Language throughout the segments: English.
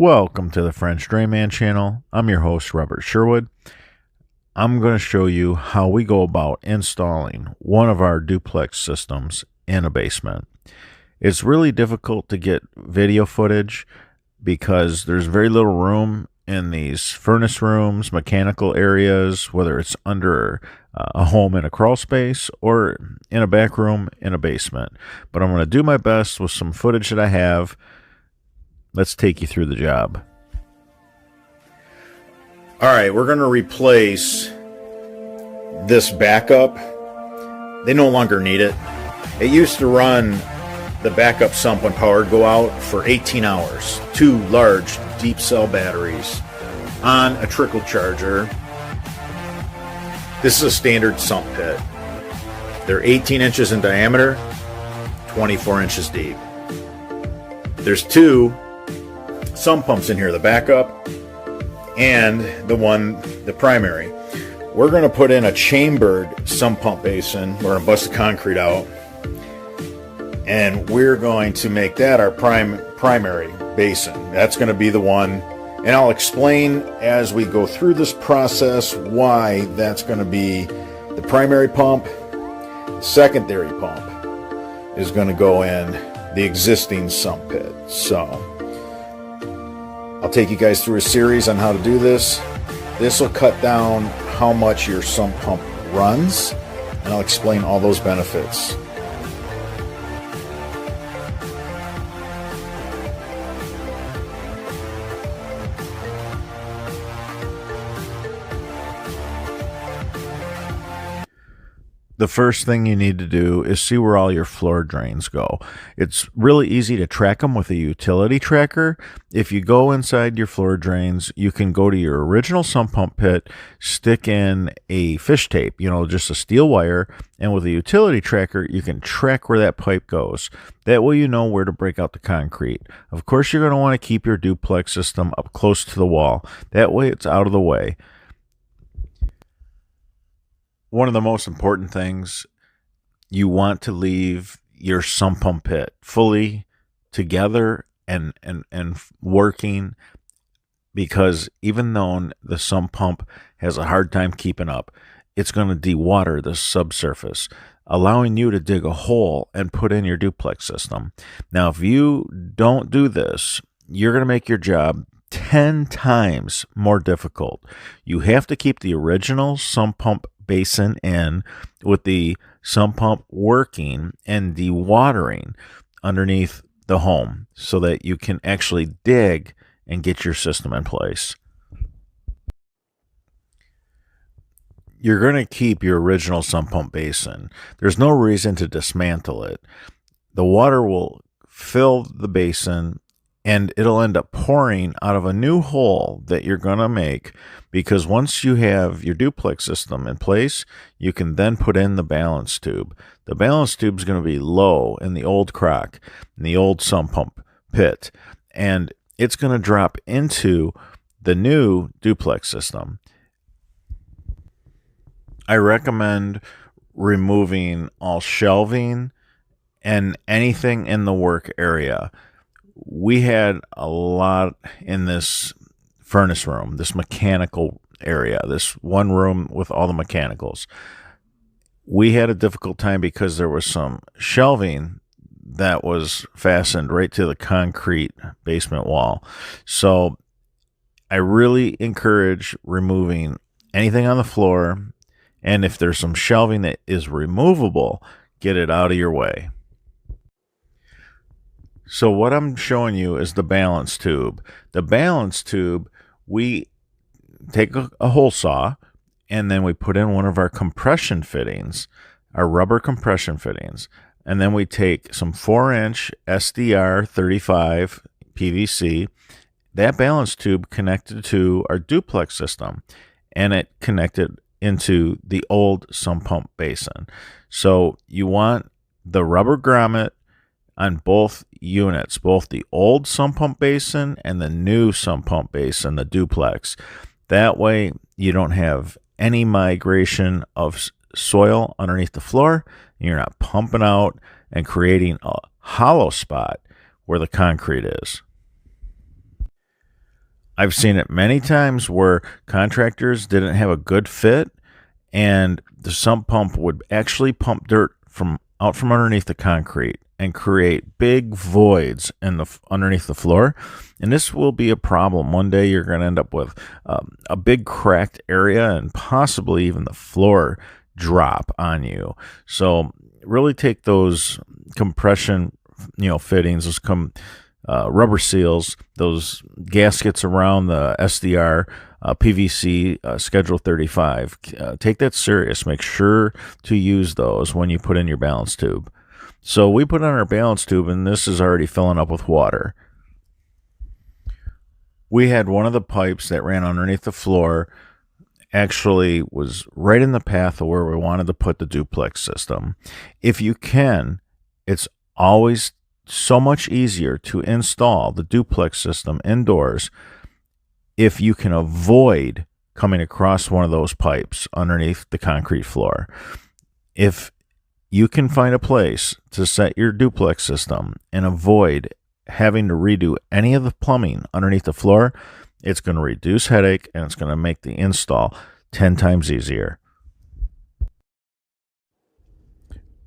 Welcome to the French Drainman channel. I'm your host, Robert Sherwood. I'm going to show you how we go about installing one of our duplex systems in a basement. It's really difficult to get video footage because there's very little room in these furnace rooms, mechanical areas, whether it's under a home in a crawl space or in a back room in a basement. But I'm going to do my best with some footage that I have. Let's take you through the job. All right, we're going to replace this backup. They no longer need it. It used to run the backup sump when power would go out for 18 hours. Two large deep cell batteries on a trickle charger. This is a standard sump pit. They're 18 inches in diameter, 24 inches deep. There's two sump pumps in here, the backup and the primary. We're going to put in a chambered sump pump basin. We're going to bust the concrete out, and we're going to make that our primary basin. That's going to be the one, and I'll explain as we go through this process why that's going to be the primary pump. The secondary pump is going to go in the existing sump pit. So I'll take you guys through a series on how to do this. This will cut down how much your sump pump runs, and I'll explain all those benefits. The first thing you need to do is see where all your floor drains go. It's really easy to track them with a utility tracker. If you go inside your floor drains, you can go to your original sump pump pit, stick in a fish tape, just a steel wire, and with a utility tracker, you can track where that pipe goes. That way you know where to break out the concrete. Of course, you're going to want to keep your duplex system up close to the wall. That way it's out of the way. One of the most important things, you want to leave your sump pump pit fully together and working, because even though the sump pump has a hard time keeping up, it's going to dewater the subsurface, allowing you to dig a hole and put in your duplex system. Now, if you don't do this, you're going to make your job 10 times more difficult. You have to keep the original sump pump basin in with the sump pump working and dewatering underneath the home so that you can actually dig and get your system in place. You're going to keep your original sump pump basin. There's no reason to dismantle it. The water will fill the basin and it'll end up pouring out of a new hole that you're going to make, because once you have your duplex system in place, you can then put in the balance tube. The balance tube is going to be low in the old crock, in the old sump pump pit, and it's going to drop into the new duplex system. I recommend removing all shelving and anything in the work area. We had a lot in this furnace room, this mechanical area, this one room with all the mechanicals. We had a difficult time because there was some shelving that was fastened right to the concrete basement wall. So I really encourage removing anything on the floor, and if there's some shelving that is removable, get it out of your way. So what I'm showing you is the balance tube. The balance tube, we take a hole saw, and then we put in one of our compression fittings, our rubber compression fittings. And then we take some 4-inch SDR 35 PVC, that balance tube connected to our duplex system, and it connected into the old sump pump basin. So you want the rubber grommet on both units, both the old sump pump basin and the new sump pump basin, the duplex. That way you don't have any migration of soil underneath the floor, and you're not pumping out and creating a hollow spot where the concrete is. I've seen it many times where contractors didn't have a good fit, and the sump pump would actually pump dirt from out from underneath the concrete and create big voids in the underneath the floor. And this will be a problem. One day you're going to end up with a big cracked area and possibly even the floor drop on you. So really take those compression, fittings, those rubber seals, those gaskets around the SDR, PVC, Schedule 35. Take that serious. Make sure to use those when you put in your balance tube. So we put on our balance tube, and this is already filling up with water. We had one of the pipes that ran underneath the floor actually was right in the path of where we wanted to put the duplex system. If you can, it's always so much easier to install the duplex system indoors if you can avoid coming across one of those pipes underneath the concrete floor. If you can find a place to set your duplex system and avoid having to redo any of the plumbing underneath the floor, it's going to reduce headache and it's going to make the install 10 times easier.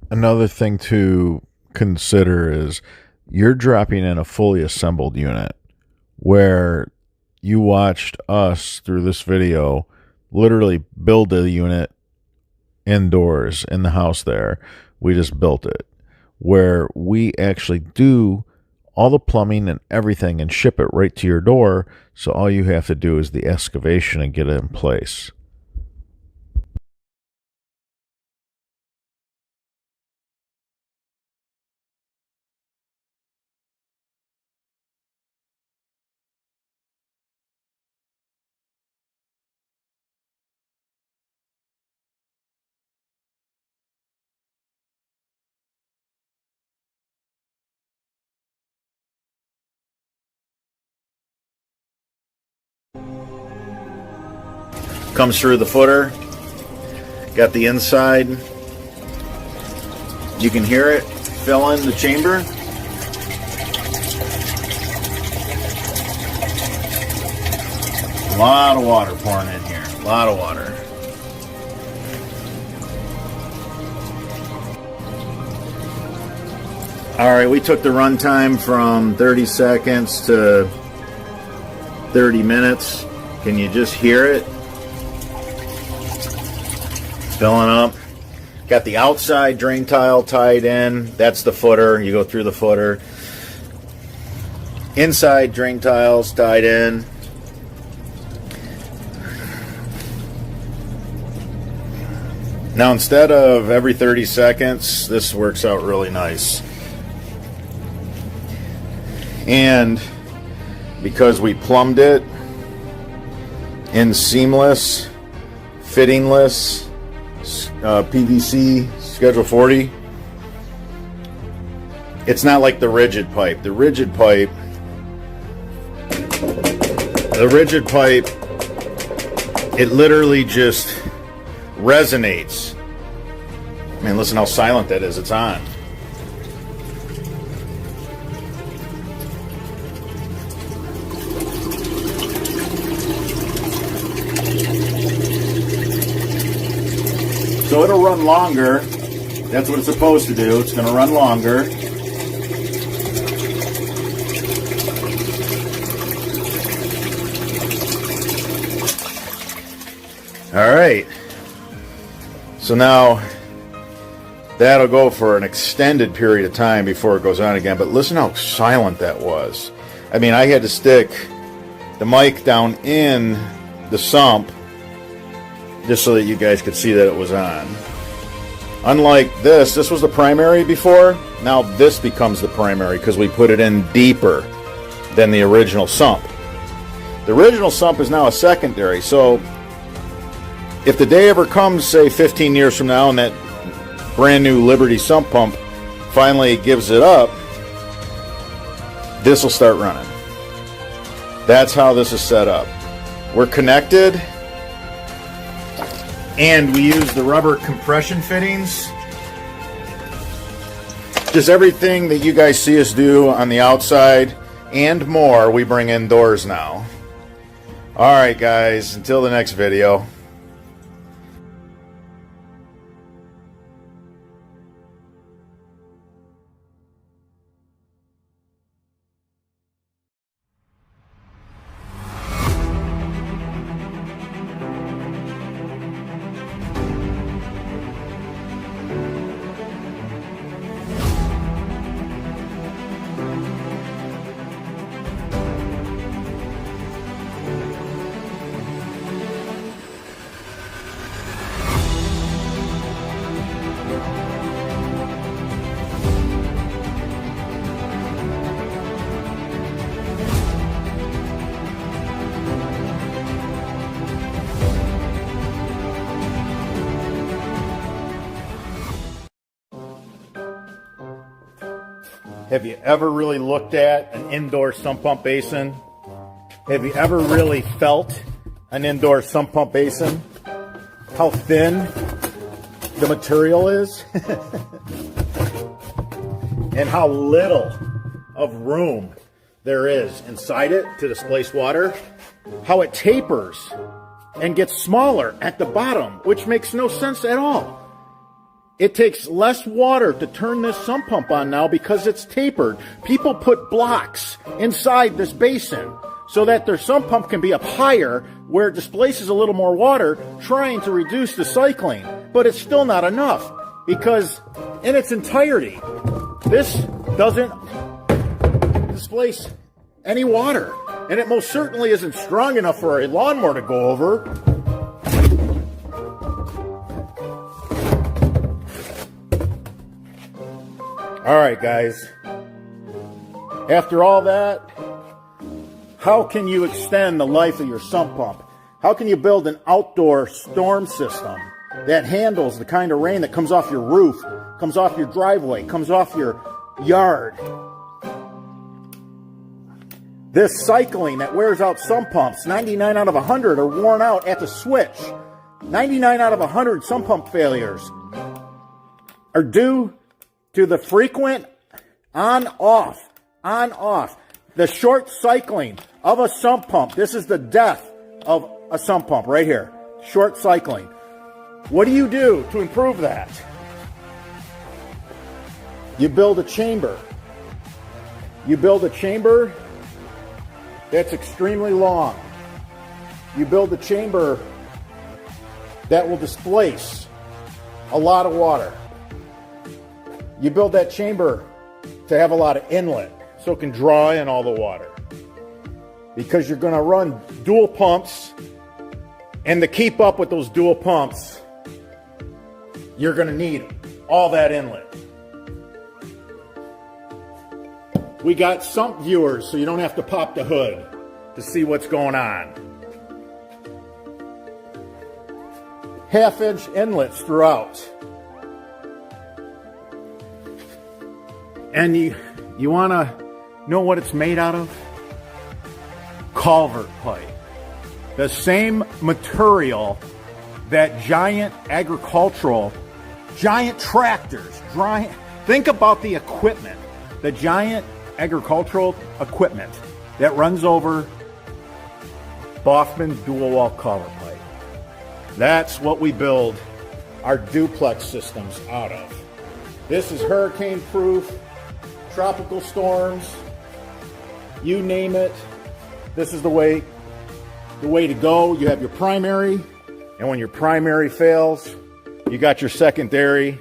Another thing to consider is you're dropping in a fully assembled unit where you watched us through this video literally build a unit indoors in the house there. We just built it, where we actually do all the plumbing and everything and ship it right to your door. So all you have to do is the excavation and get it in place. Comes through the footer, got the inside, you can hear it fill in the chamber. A lot of water pouring in here, a lot of water. Alright, we took the run time from 30 seconds to 30 minutes. Can you just hear it? Filling up. Got the outside drain tile tied in. That's the footer. You go through the footer. Inside drain tiles tied in. Now instead of every 30 seconds, this works out really nice. And because we plumbed it in seamless, fittingless, PVC Schedule 40. It's not like the rigid pipe. The rigid pipe, it literally just resonates. I mean, listen how silent that is. It's on. So it'll run longer. That's what it's supposed to do. It's going to run longer. All right. So now that'll go for an extended period of time before it goes on again. But listen how silent that was. I mean, I had to stick the mic down in the sump just so that you guys could see that it was on. Unlike this was the primary before. Now this becomes the primary because we put it in deeper than the original sump. The original sump is now a secondary. So if the day ever comes, say 15 years from now, and that brand new Liberty sump pump finally gives it up, this will start running. That's how this is set up. We're connected. And we use the rubber compression fittings. Just everything that you guys see us do on the outside and more, we bring indoors now. All right, guys, until the next video. Have you ever really looked at an indoor sump pump basin? Have you ever really felt an indoor sump pump basin? How thin the material is? And how little of room there is inside it to displace water? How it tapers and gets smaller at the bottom, which makes no sense at all. It takes less water to turn this sump pump on now because it's tapered. People put blocks inside this basin so that their sump pump can be up higher where it displaces a little more water, trying to reduce the cycling. But it's still not enough because in its entirety, this doesn't displace any water. And it most certainly isn't strong enough for a lawnmower to go over. All right, guys, after all that, how can you extend the life of your sump pump? How can you build an outdoor storm system that handles the kind of rain that comes off your roof, comes off your driveway, comes off your yard? This cycling that wears out sump pumps, 99 out of 100 are worn out at the switch. 99 out of 100 sump pump failures are due to the frequent on-off. The short cycling of a sump pump. This is the death of a sump pump right here. Short cycling. What do you do to improve that? You build a chamber. You build a chamber that's extremely long. You build a chamber that will displace a lot of water. You build that chamber to have a lot of inlet so it can draw in all the water. Because you're going to run dual pumps, and to keep up with those dual pumps, you're going to need all that inlet. We got sump viewers so you don't have to pop the hood to see what's going on. Half-inch inlets throughout. And you want to know what it's made out of? Culvert pipe. The same material that giant tractors, think about the equipment, the giant agricultural equipment that runs over Baughman dual wall culvert pipe. That's what we build our duplex systems out of. This is hurricane proof. Tropical storms, you name it, this is the way to go. You have your primary, and when your primary fails, you got your secondary